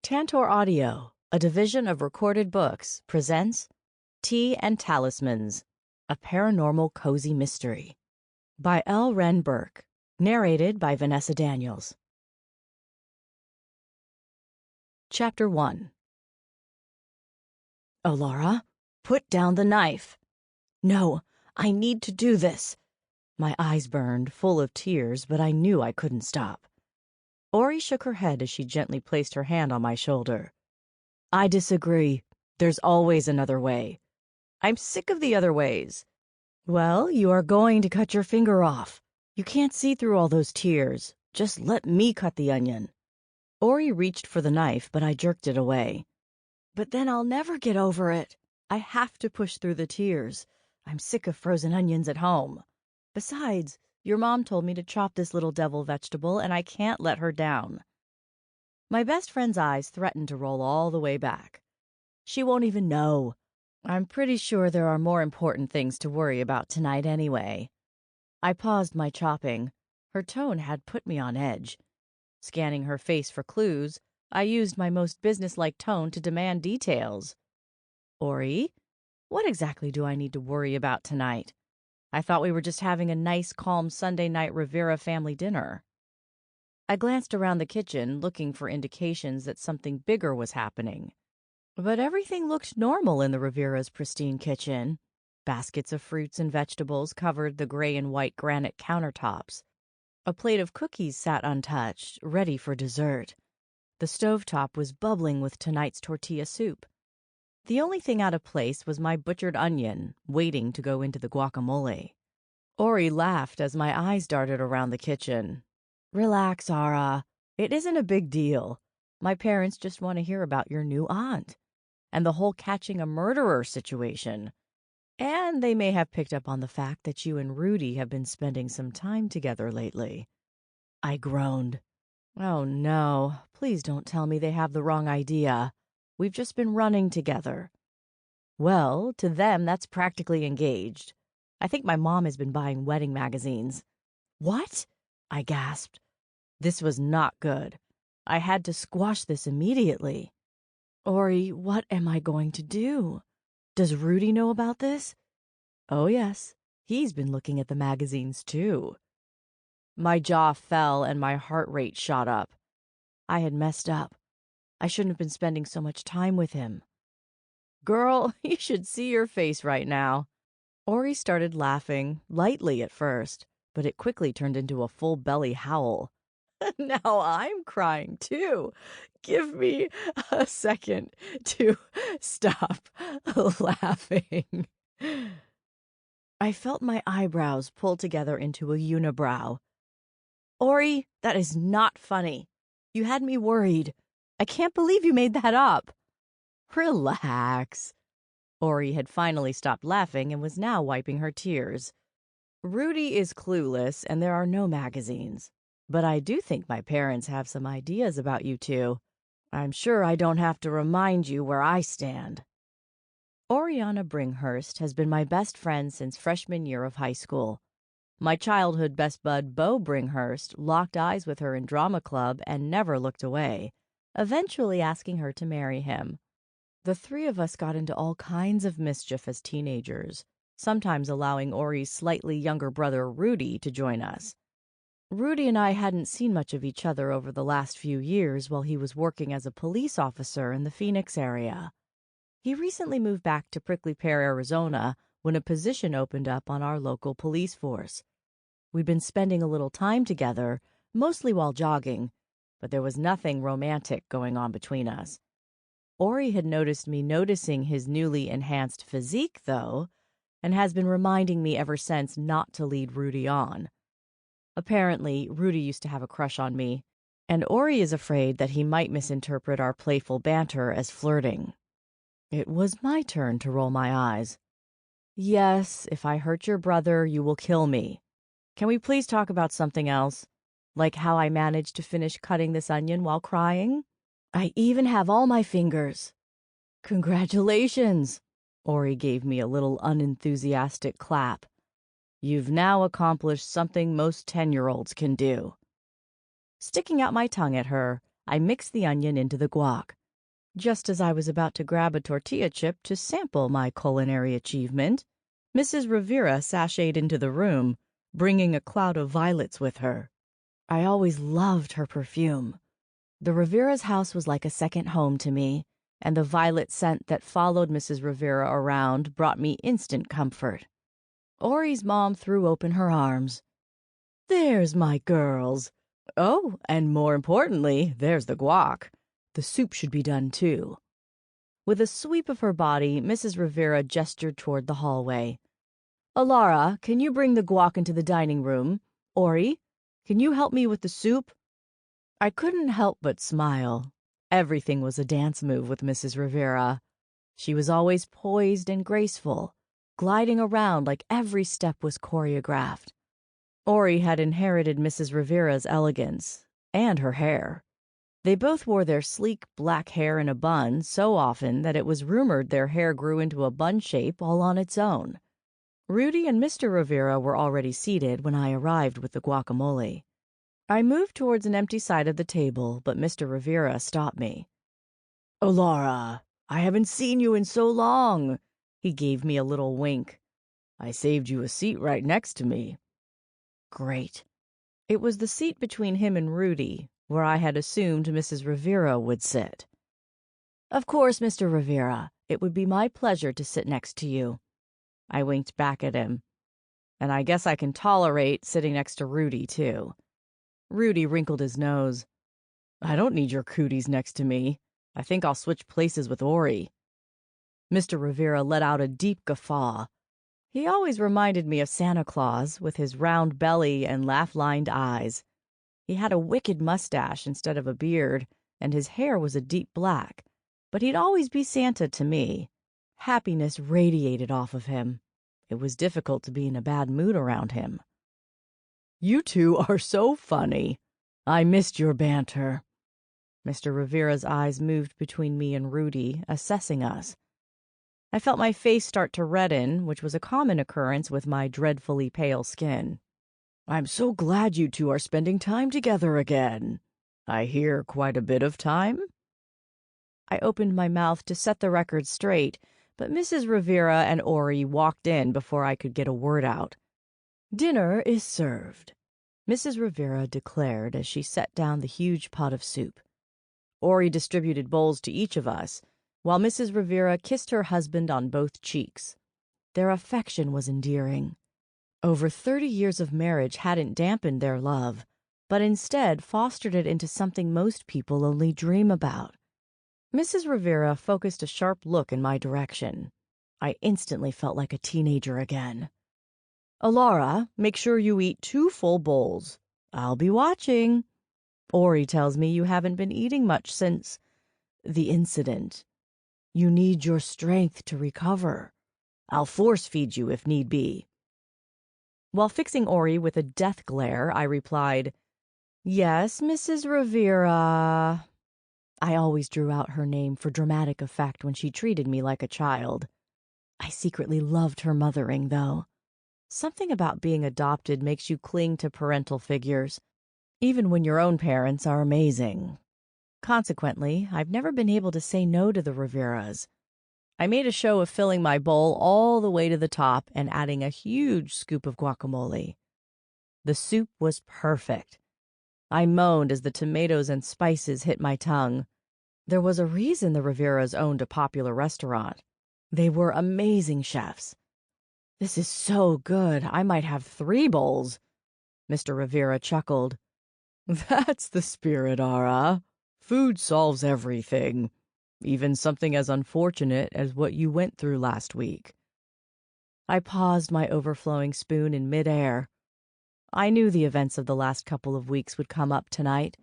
Tantor Audio, a division of Recorded Books, presents Tea and Talismans, a paranormal cozy mystery by Elle Wren Burke, narrated by Vanessa Daniels. Chapter 1. Alara, put down the knife. No, I need to do this. My eyes burned, full of tears, but I knew I couldn't stop. Ori shook her head as she gently placed her hand on my shoulder. I disagree. There's always another way. I'm sick of the other ways. Well, you are going to cut your finger off. You can't see through all those tears. Just let me cut the onion. Ori reached for the knife, but I jerked it away. But then I'll never get over it. I have to push through the tears. I'm sick of frozen onions at home. Besides, your mom told me to chop this little devil vegetable, and I can't let her down. My best friend's eyes threatened to roll all the way back. She won't even know. I'm pretty sure there are more important things to worry about tonight anyway. I paused my chopping. Her tone had put me on edge. Scanning her face for clues, I used my most businesslike tone to demand details. Ori, what exactly do I need to worry about tonight? I thought we were just having a nice, calm Sunday night Rivera family dinner. I glanced around the kitchen, looking for indications that something bigger was happening. But everything looked normal in the Rivera's pristine kitchen. Baskets of fruits and vegetables covered the gray and white granite countertops. A plate of cookies sat untouched, ready for dessert. The stovetop was bubbling with tonight's tortilla soup. The only thing out of place was my butchered onion, waiting to go into the guacamole. Ori laughed as my eyes darted around the kitchen. Relax, Ara. It isn't a big deal. My parents just want to hear about your new aunt and the whole catching a murderer situation. And they may have picked up on the fact that you and Rudy have been spending some time together lately. I groaned. Oh no, please don't tell me they have the wrong idea. We've just been running together. Well, to them, that's practically engaged. I think my mom has been buying wedding magazines. What? I gasped. This was not good. I had to squash this immediately. Ori, what am I going to do? Does Rudy know about this? Oh, yes. He's been looking at the magazines, too. My jaw fell and my heart rate shot up. I had messed up. I shouldn't have been spending so much time with him. Girl, you should see your face right now. Ori started laughing, lightly at first, but it quickly turned into a full belly howl. Now I'm crying too. Give me a second to stop laughing. I felt my eyebrows pull together into a unibrow. Ori, that is not funny. You had me worried. I can't believe you made that up. Relax. Ori had finally stopped laughing and was now wiping her tears. Rudy is clueless and there are no magazines. But I do think my parents have some ideas about you two. I'm sure I don't have to remind you where I stand. Oriana Bringhurst has been my best friend since freshman year of high school. My childhood best bud, Beau Bringhurst, locked eyes with her in drama club and never looked away, eventually asking her to marry him. The three of us got into all kinds of mischief as teenagers, sometimes allowing Ori's slightly younger brother, Rudy, to join us. Rudy and I hadn't seen much of each other over the last few years while he was working as a police officer in the Phoenix area. He recently moved back to Prickly Pear, Arizona, when a position opened up on our local police force. We'd been spending a little time together, mostly while jogging, but there was nothing romantic going on between us. Ori had noticed me noticing his newly enhanced physique, though, and has been reminding me ever since not to lead Rudy on. Apparently, Rudy used to have a crush on me, and Ori is afraid that he might misinterpret our playful banter as flirting. It was my turn to roll my eyes. Yes, if I hurt your brother, you will kill me. Can we please talk about something else? Like how I managed to finish cutting this onion while crying? I even have all my fingers. Congratulations! Ori gave me a little unenthusiastic clap. You've now accomplished something most 10-year-olds can do. Sticking out my tongue at her, I mixed the onion into the guac. Just as I was about to grab a tortilla chip to sample my culinary achievement, Mrs. Rivera sashayed into the room, bringing a cloud of violets with her. I always loved her perfume. The Rivera's house was like a second home to me, and the violet scent that followed Mrs. Rivera around brought me instant comfort. Ori's mom threw open her arms. "There's my girls. Oh, and more importantly, there's the guac. The soup should be done, too." With a sweep of her body, Mrs. Rivera gestured toward the hallway. "Alara, can you bring the guac into the dining room? Ori, can you help me with the soup?" I couldn't help but smile. Everything was a dance move with Mrs. Rivera. She was always poised and graceful, gliding around like every step was choreographed. Ori had inherited Mrs. Rivera's elegance and her hair. They both wore their sleek black hair in a bun so often that it was rumored their hair grew into a bun shape all on its own. Rudy and Mr. Rivera were already seated when I arrived with the guacamole. I moved towards an empty side of the table, but Mr. Rivera stopped me. "Alara, I haven't seen you in so long." He gave me a little wink. "I saved you a seat right next to me." Great. It was the seat between him and Rudy, where I had assumed Mrs. Rivera would sit. "Of course, Mr. Rivera, it would be my pleasure to sit next to you." I winked back at him. "And I guess I can tolerate sitting next to Rudy, too." Rudy wrinkled his nose. "I don't need your cooties next to me. I think I'll switch places with Ori." Mr. Rivera let out a deep guffaw. He always reminded me of Santa Claus, with his round belly and laugh-lined eyes. He had a wicked mustache instead of a beard, and his hair was a deep black. But he'd always be Santa to me. Happiness radiated off of him. It was difficult to be in a bad mood around him. "You two are so funny. I missed your banter." Mr. Rivera's eyes moved between me and Rudy, assessing us. I felt my face start to redden, which was a common occurrence with my dreadfully pale skin. "I'm so glad you two are spending time together again. I hear quite a bit of time." I opened my mouth to set the record straight, but Mrs. Rivera and Ori walked in before I could get a word out. "Dinner is served," Mrs. Rivera declared as she set down the huge pot of soup. Ori distributed bowls to each of us, while Mrs. Rivera kissed her husband on both cheeks. Their affection was endearing. Over 30 years of marriage hadn't dampened their love, but instead fostered it into something most people only dream about. Mrs. Rivera focused a sharp look in my direction. I instantly felt like a teenager again. "Alara, make sure you eat 2 full bowls. I'll be watching. Ori tells me you haven't been eating much since the incident. You need your strength to recover. I'll force feed you if need be." While fixing Ori with a death glare, I replied, "Yes, Mrs. Rivera." I always drew out her name for dramatic effect when she treated me like a child. I secretly loved her mothering, though. Something about being adopted makes you cling to parental figures, even when your own parents are amazing. Consequently, I've never been able to say no to the Riveras. I made a show of filling my bowl all the way to the top and adding a huge scoop of guacamole. The soup was perfect. I moaned as the tomatoes and spices hit my tongue. There was a reason the Riveras owned a popular restaurant. They were amazing chefs. "This is so good, I might have 3 bowls." Mr. Rivera chuckled. "That's the spirit, Ara. Food solves everything, even something as unfortunate as what you went through last week." I paused my overflowing spoon in midair. I knew the events of the last couple of weeks would come up tonight,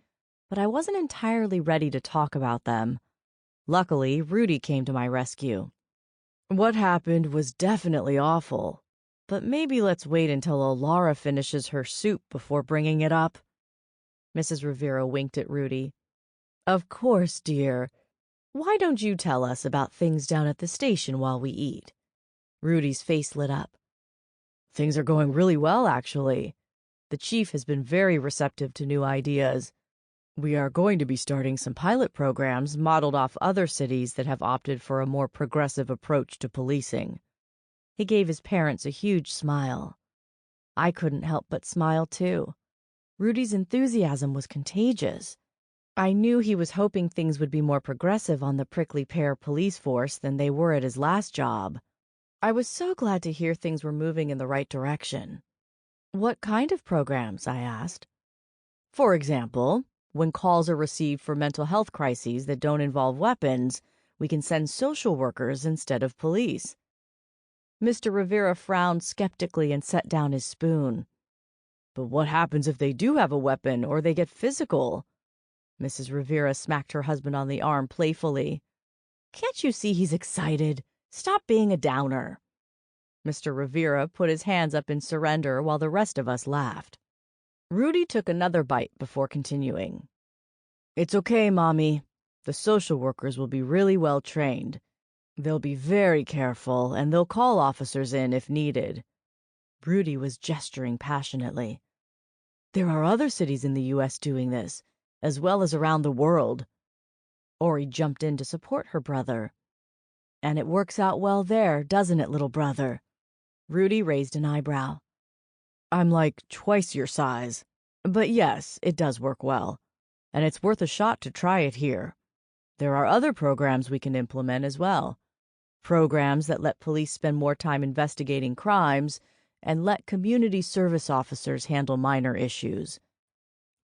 but I wasn't entirely ready to talk about them. Luckily, Rudy came to my rescue. "What happened was definitely awful, but maybe let's wait until Alara finishes her soup before bringing it up." Mrs. Rivera winked at Rudy. "Of course, dear. Why don't you tell us about things down at the station while we eat?" Rudy's face lit up. "Things are going really well, actually. The chief has been very receptive to new ideas. We are going to be starting some pilot programs modeled off other cities that have opted for a more progressive approach to policing. He gave his parents a huge smile. I couldn't help but smile too. Rudy's enthusiasm was contagious. I knew he was hoping things would be more progressive on the Prickly Pear police force than they were at his last job. I was so glad to hear things were moving in the right direction. What kind of programs? I asked. For example, when calls are received for mental health crises that don't involve weapons, we can send social workers instead of police. Mr. Rivera frowned skeptically and set down his spoon. But what happens if they do have a weapon or they get physical? Mrs. Rivera smacked her husband on the arm playfully. Can't you see he's excited? Stop being a downer. Mr. Rivera put his hands up in surrender while the rest of us laughed. Rudy took another bite before continuing. It's okay, Mommy. The social workers will be really well trained. They'll be very careful, and they'll call officers in if needed. Rudy was gesturing passionately. There are other cities in the U.S. doing this, as well as around the world. Ori jumped in to support her brother. And it works out well there, doesn't it, little brother? Rudy raised an eyebrow. I'm like twice your size. But yes, it does work well. And it's worth a shot to try it here. There are other programs we can implement as well. Programs that let police spend more time investigating crimes and let community service officers handle minor issues.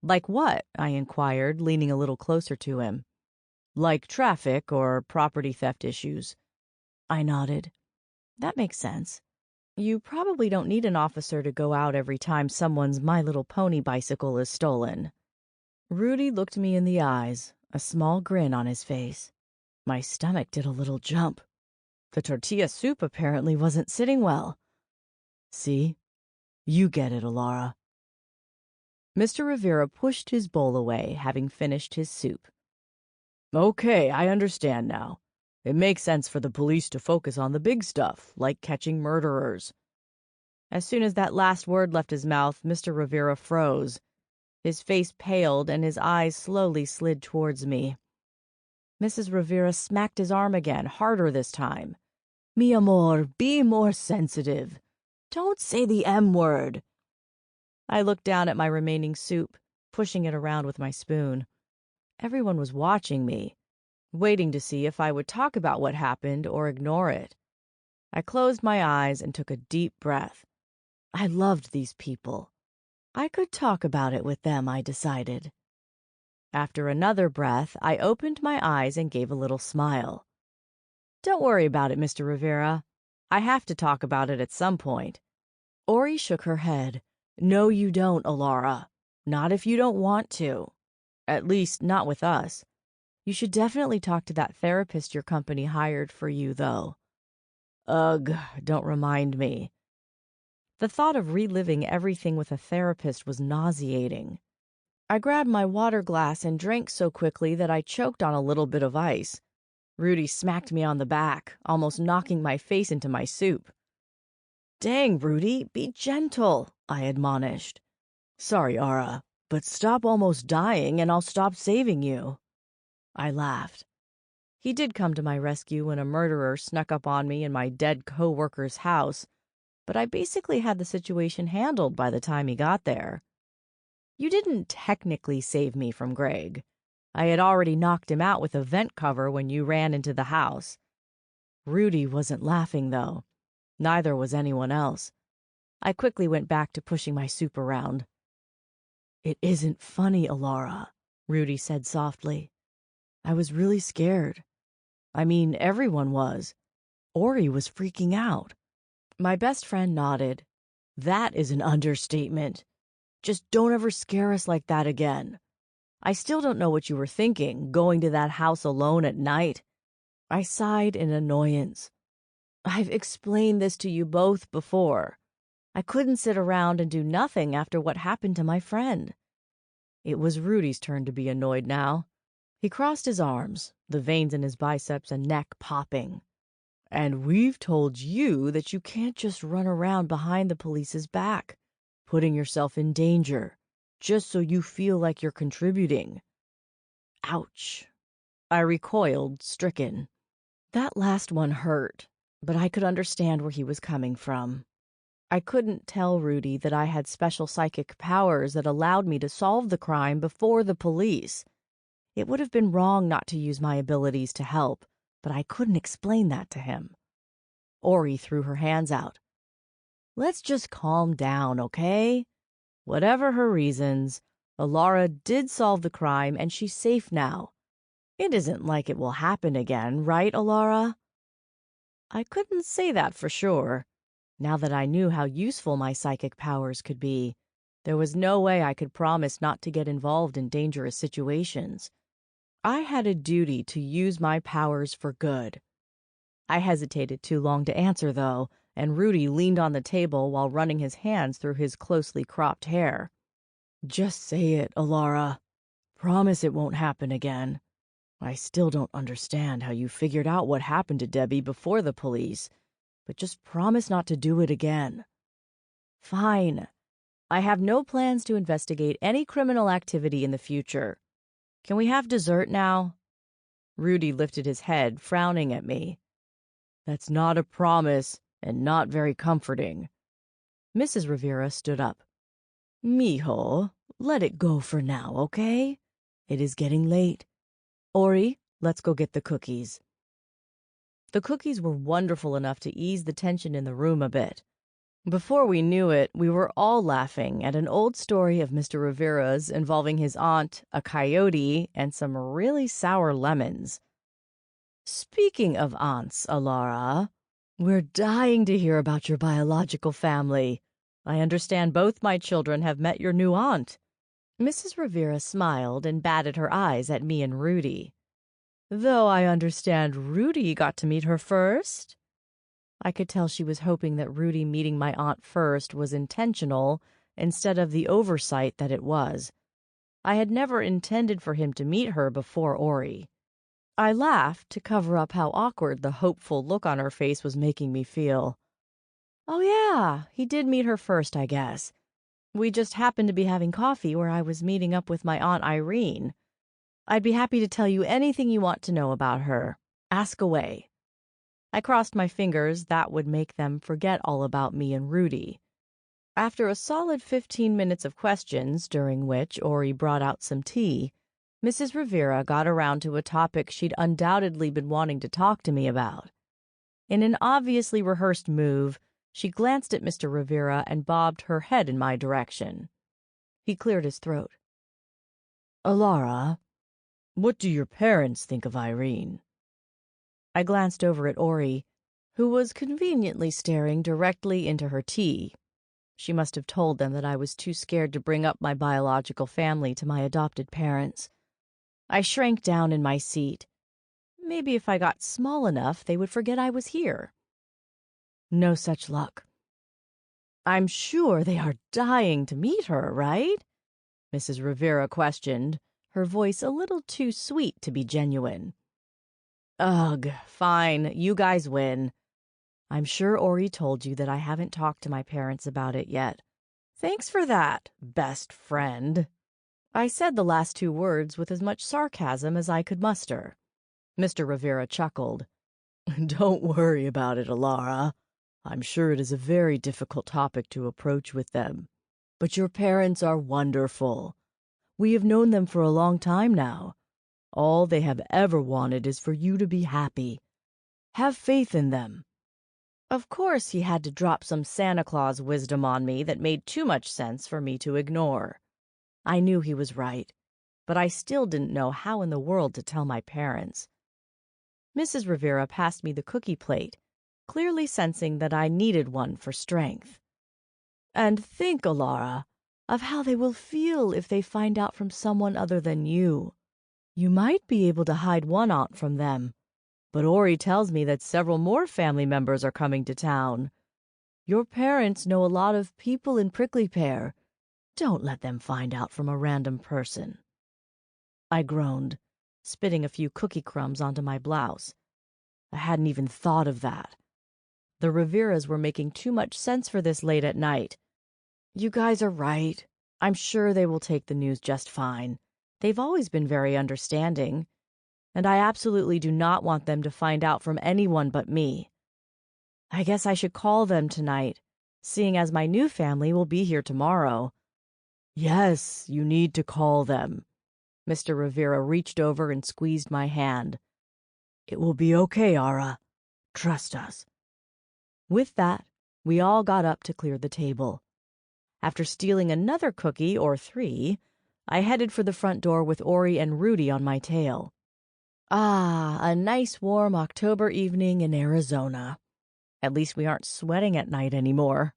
Like what? I inquired, leaning a little closer to him. Like traffic or property theft issues. I nodded. That makes sense. You probably don't need an officer to go out every time someone's My Little Pony bicycle is stolen. Rudy looked me in the eyes, a small grin on his face. My stomach did a little jump. The tortilla soup apparently wasn't sitting well. See? You get it, Alara. Mr. Rivera pushed his bowl away, having finished his soup. Okay, I understand now. It makes sense for the police to focus on the big stuff, like catching murderers. As soon as that last word left his mouth, Mr. Rivera froze. His face paled and his eyes slowly slid towards me. Mrs. Rivera smacked his arm again, harder this time. Mi amor, be more sensitive. Don't say the M word. I looked down at my remaining soup, pushing it around with my spoon. Everyone was watching me, waiting to see if I would talk about what happened or ignore it. I closed my eyes and took a deep breath. I loved these people. I could talk about it with them, I decided. After another breath, I opened my eyes and gave a little smile. Don't worry about it, Mr. Rivera. I have to talk about it at some point. Ori shook her head. No, you don't, Alara. Not if you don't want to. At least, not with us. You should definitely talk to that therapist your company hired for you, though. Ugh, don't remind me. The thought of reliving everything with a therapist was nauseating. I grabbed my water glass and drank so quickly that I choked on a little bit of ice. Rudy smacked me on the back, almost knocking my face into my soup. Dang, Rudy, be gentle, I admonished. Sorry, Ara, but stop almost dying and I'll stop saving you. I laughed. He did come to my rescue when a murderer snuck up on me in my dead co-worker's house, but I basically had the situation handled by the time he got there. You didn't technically save me from Greg. I had already knocked him out with a vent cover when you ran into the house. Rudy wasn't laughing, though. Neither was anyone else. I quickly went back to pushing my soup around. It isn't funny, Alara, Rudy said softly. I was really scared. I mean, everyone was. Ori was freaking out. My best friend nodded. That is an understatement. Just don't ever scare us like that again. I still don't know what you were thinking, going to that house alone at night. I sighed in annoyance. I've explained this to you both before. I couldn't sit around and do nothing after what happened to my friend. It was Rudy's turn to be annoyed now. He crossed his arms, the veins in his biceps and neck popping. And we've told you that you can't just run around behind the police's back, putting yourself in danger, just so you feel like you're contributing. Ouch. I recoiled, stricken. That last one hurt, but I could understand where he was coming from. I couldn't tell Rudy that I had special psychic powers that allowed me to solve the crime before the police. It would have been wrong not to use my abilities to help, but I couldn't explain that to him. Ori threw her hands out. Let's just calm down, okay? Whatever her reasons, Alara did solve the crime and she's safe now. It isn't like it will happen again, right, Alara? I couldn't say that for sure. Now that I knew how useful my psychic powers could be, there was no way I could promise not to get involved in dangerous situations. I had a duty to use my powers for good. I hesitated too long to answer, though, and Rudy leaned on the table while running his hands through his closely cropped hair. Just say it, Alara. Promise it won't happen again. I still don't understand how you figured out what happened to Debbie before the police, but just promise not to do it again. Fine. I have no plans to investigate any criminal activity in the future. Can we have dessert now? Rudy lifted his head, frowning at me. That's not a promise, and not very comforting. Mrs. Rivera stood up. Mijo, let it go for now, okay? It is getting late. Ori, let's go get the cookies. The cookies were wonderful enough to ease the tension in the room a bit. Before we knew it, we were all laughing at an old story of Mr. Rivera's involving his aunt, a coyote, and some really sour lemons. Speaking of aunts, Alara, we're dying to hear about your biological family. I understand both my children have met your new aunt. Mrs. Rivera smiled and batted her eyes at me and Rudy. Though I understand Rudy got to meet her first. I could tell she was hoping that Rudy meeting my aunt first was intentional instead of the oversight that it was. I had never intended for him to meet her before Ori. I laughed to cover up how awkward the hopeful look on her face was making me feel. Oh yeah, he did meet her first, I guess. We just happened to be having coffee where I was meeting up with my Aunt Irene. I'd be happy to tell you anything you want to know about her. Ask away. I crossed my fingers that would make them forget all about me and Rudy. After a solid 15 minutes of questions, during which Ori brought out some tea, Mrs. Rivera got around to a topic she'd undoubtedly been wanting to talk to me about. In an obviously rehearsed move, she glanced at Mr. Rivera and bobbed her head in my direction. He cleared his throat. Alara, what do your parents think of Irene? I glanced over at Ori, who was conveniently staring directly into her tea. She must have told them that I was too scared to bring up my biological family to my adopted parents. I shrank down in my seat. Maybe if I got small enough, they would forget I was here. No such luck. I'm sure they are dying to meet her, right? Mrs. Rivera questioned, her voice a little too sweet to be genuine. Ugh, fine, you guys win. I'm sure Ori told you that I haven't talked to my parents about it yet. Thanks for that, best friend. I said the last two words with as much sarcasm as I could muster. Mr. Rivera chuckled. Don't worry about it, Alara. I'm sure it is a very difficult topic to approach with them. But your parents are wonderful. We have known them for a long time now. All they have ever wanted is for you to be happy. Have faith in them. Of course he had to drop some Santa Claus wisdom on me that made too much sense for me to ignore. I knew he was right, but I still didn't know how in the world to tell my parents. Mrs. Rivera passed me the cookie plate, clearly sensing that I needed one for strength. And think, Alara, of how they will feel if they find out from someone other than you. You might be able to hide one aunt from them, but Ori tells me that several more family members are coming to town. Your parents know a lot of people in Prickly Pear. Don't let them find out from a random person. I groaned, spitting a few cookie crumbs onto my blouse. I hadn't even thought of that. The Riveras were making too much sense for this late at night. You guys are right. I'm sure they will take the news just fine. They've always been very understanding, and I absolutely do not want them to find out from anyone but me. I guess I should call them tonight, seeing as my new family will be here tomorrow. Yes, you need to call them. Mr. Rivera reached over and squeezed my hand. It will be okay, Ara. Trust us. With that, we all got up to clear the table. After stealing another cookie or 3, I headed for the front door with Ori and Rudy on my tail. Ah, a nice warm October evening in Arizona. At least we aren't sweating at night anymore,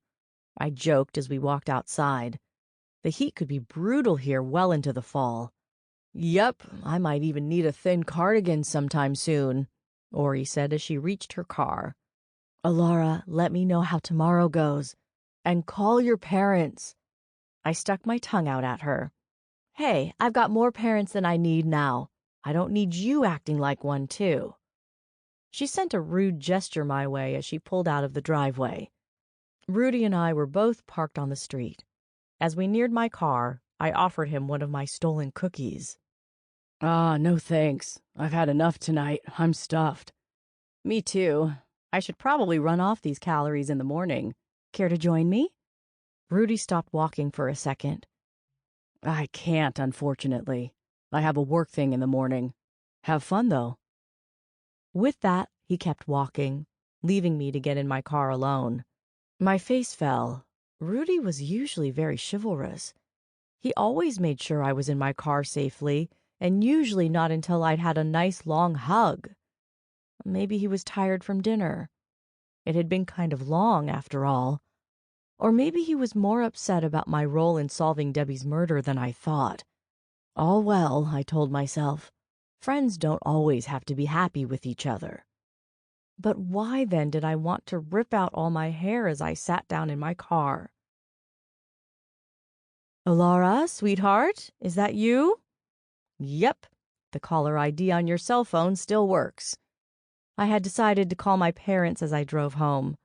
I joked as we walked outside. The heat could be brutal here well into the fall. Yep, I might even need a thin cardigan sometime soon, Ori said as she reached her car. Alara, let me know how tomorrow goes. And call your parents. I stuck my tongue out at her. Hey, I've got more parents than I need now. I don't need you acting like one, too. She sent a rude gesture my way as she pulled out of the driveway. Rudy and I were both parked on the street. As we neared my car, I offered him one of my stolen cookies. Ah, no thanks. I've had enough tonight. I'm stuffed. Me too. I should probably run off these calories in the morning. Care to join me? Rudy stopped walking for a second. I can't, unfortunately. I have a work thing in the morning. Have fun, though. With that, he kept walking, leaving me to get in my car alone. My face fell. Rudy was usually very chivalrous. He always made sure I was in my car safely, and usually not until I'd had a nice long hug. Maybe he was tired from dinner. It had been kind of long, after all. Or maybe he was more upset about my role in solving Debbie's murder than I thought. All well, I told myself. Friends don't always have to be happy with each other. But why then did I want to rip out all my hair as I sat down in my car? Alara, sweetheart, is that you? Yep, the caller ID on your cell phone still works. I had decided to call my parents as I drove home.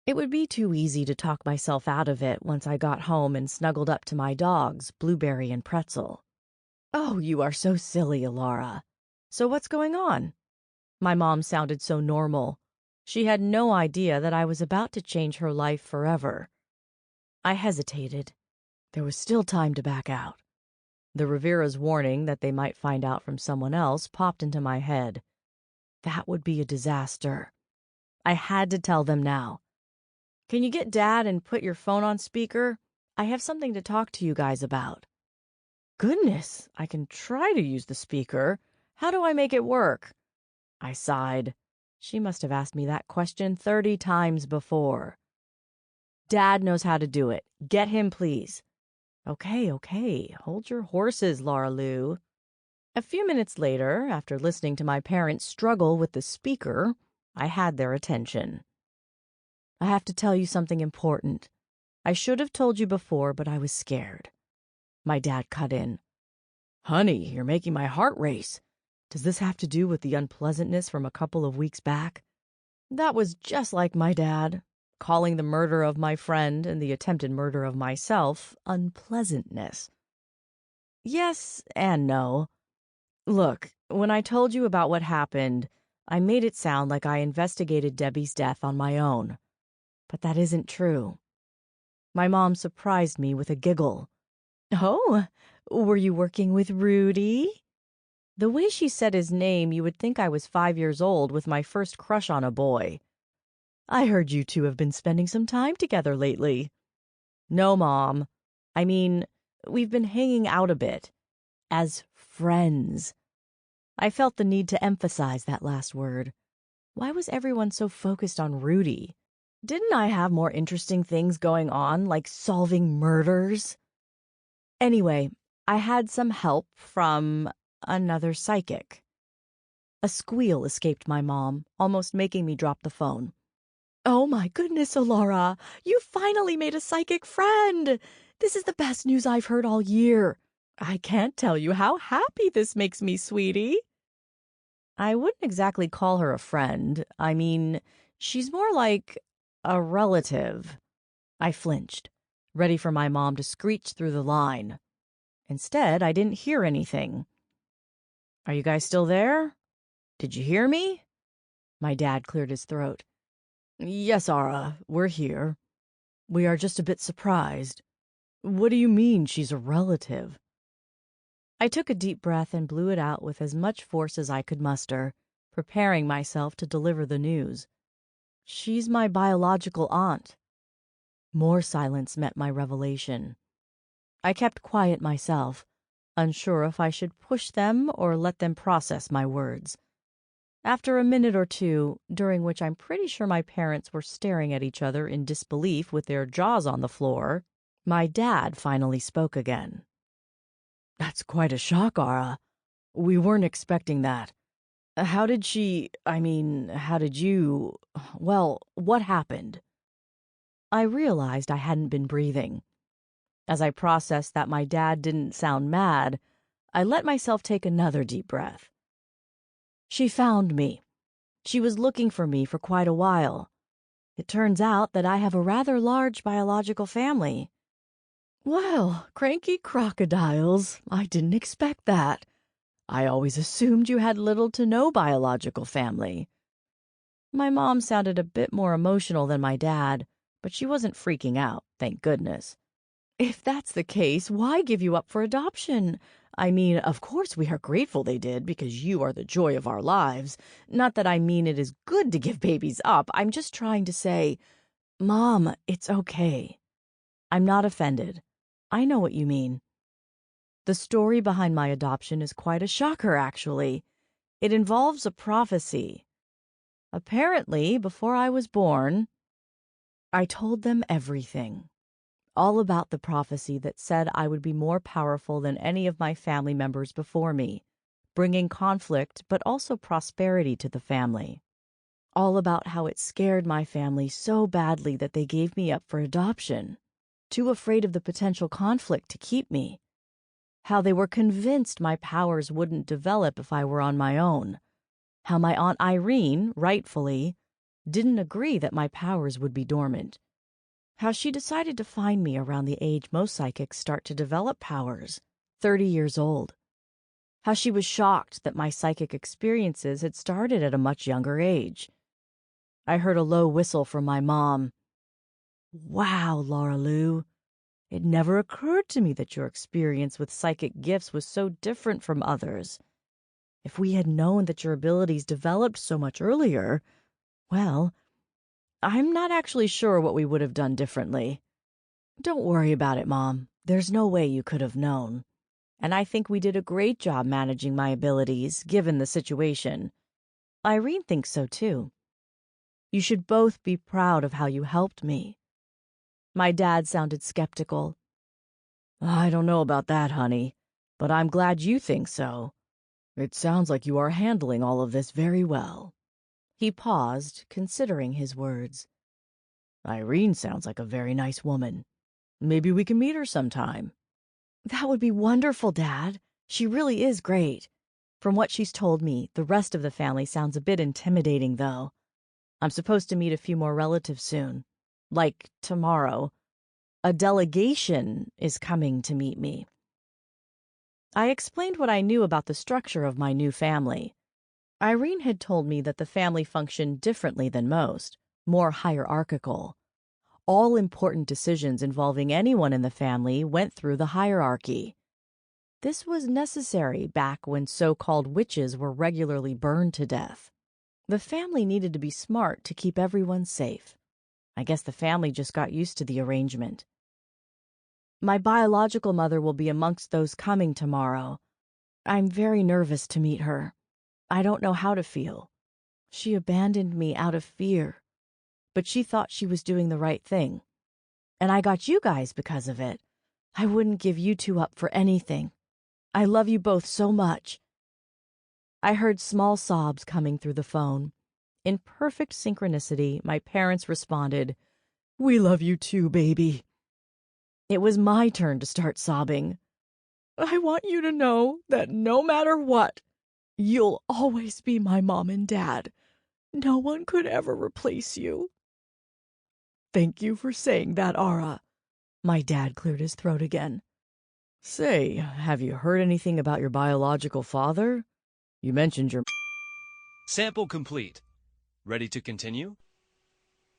It would be too easy to talk myself out of it once I got home and snuggled up to my dogs, Blueberry and Pretzel. Oh, you are so silly, Alara. So what's going on? My mom sounded so normal. She had no idea that I was about to change her life forever. I hesitated. There was still time to back out. The Rivera's warning that they might find out from someone else popped into my head. That would be a disaster. I had to tell them now. Can you get Dad and put your phone on speaker? I have something to talk to you guys about. Goodness, I can try to use the speaker. How do I make it work? I sighed. She must have asked me that question 30 times before. Dad knows how to do it. Get him, please. Okay. Hold your horses, Laura Lou. A few minutes later, after listening to my parents struggle with the speaker, I had their attention. I have to tell you something important. I should have told you before, but I was scared. My dad cut in. Honey, you're making my heart race. Does this have to do with the unpleasantness from a couple of weeks back? That was just like my dad, calling the murder of my friend and the attempted murder of myself unpleasantness. Yes and no. Look, when I told you about what happened, I made it sound like I investigated Debbie's death on my own. But that isn't true. My mom surprised me with a giggle. Oh, were you working with Rudy? The way she said his name, you would think I was 5 years old with my first crush on a boy. I heard you two have been spending some time together lately. No, Mom. I mean, we've been hanging out a bit. As friends. I felt the need to emphasize that last word. Why was everyone so focused on Rudy? Didn't I have more interesting things going on, like solving murders? Anyway, I had some help from another psychic. A squeal escaped my mom, almost making me drop the phone. Oh my goodness, Alara, you finally made a psychic friend. This is the best news I've heard all year. I can't tell you how happy this makes me, sweetie. I wouldn't exactly call her a friend. I mean, she's more like a relative. I flinched, ready for my mom to screech through the line. Instead, I didn't hear anything. Are you guys still there? Did you hear me? My dad cleared his throat. Yes, Ara, we're here. We are just a bit surprised. What do you mean she's a relative? I took a deep breath and blew it out with as much force as I could muster, preparing myself to deliver the news. She's my biological aunt. More silence met my revelation. I kept quiet myself, unsure if I should push them or let them process my words. After a minute or two, during which I'm pretty sure my parents were staring at each other in disbelief with their jaws on the floor, my dad finally spoke again. That's quite a shock, Ara. We weren't expecting that. How did you... Well, what happened? I realized I hadn't been breathing. As I processed that my dad didn't sound mad, I let myself take another deep breath. She found me. She was looking for me for quite a while. It turns out that I have a rather large biological family. Well, cranky crocodiles, I didn't expect that. I always assumed you had little to no biological family. My mom sounded a bit more emotional than my dad, but she wasn't freaking out, thank goodness. If that's the case, why give you up for adoption? I mean, of course we are grateful they did, because you are the joy of our lives. Not that I mean it is good to give babies up. I'm just trying to say, Mom, it's okay. I'm not offended. I know what you mean. The story behind my adoption is quite a shocker, actually. It involves a prophecy. Apparently, before I was born, I told them everything. All about the prophecy that said I would be more powerful than any of my family members before me, bringing conflict but also prosperity to the family. All about how it scared my family so badly that they gave me up for adoption, too afraid of the potential conflict to keep me. How they were convinced my powers wouldn't develop if I were on my own. How my Aunt Irene, rightfully, didn't agree that my powers would be dormant. How she decided to find me around the age most psychics start to develop powers, 30 years old. How she was shocked that my psychic experiences had started at a much younger age. I heard a low whistle from my mom. Wow, Laura Lou. It never occurred to me that your experience with psychic gifts was so different from others. If we had known that your abilities developed so much earlier, well, I'm not actually sure what we would have done differently. Don't worry about it, Mom. There's no way you could have known. And I think we did a great job managing my abilities, given the situation. Irene thinks so, too. You should both be proud of how you helped me. My dad sounded skeptical. I don't know about that, honey, but I'm glad you think so. It sounds like you are handling all of this very well. He paused, considering his words. Irene sounds like a very nice woman. Maybe we can meet her sometime. That would be wonderful, Dad. She really is great. From what she's told me, the rest of the family sounds a bit intimidating, though. I'm supposed to meet a few more relatives soon. Like tomorrow. A delegation is coming to meet me. I explained what I knew about the structure of my new family. Irene had told me that the family functioned differently than most, more hierarchical. All important decisions involving anyone in the family went through the hierarchy. This was necessary back when so-called witches were regularly burned to death. The family needed to be smart to keep everyone safe. I guess the family just got used to the arrangement. My biological mother will be amongst those coming tomorrow. I'm very nervous to meet her. I don't know how to feel. She abandoned me out of fear, but she thought she was doing the right thing. And I got you guys because of it. I wouldn't give you two up for anything. I love you both so much. I heard small sobs coming through the phone. In perfect synchronicity, my parents responded, We love you too, baby. It was my turn to start sobbing. I want you to know that no matter what, you'll always be my mom and dad. No one could ever replace you. Thank you for saying that, Ara. My dad cleared his throat again. Say, have you heard anything about your biological father? You mentioned your... Sample complete. Ready to continue?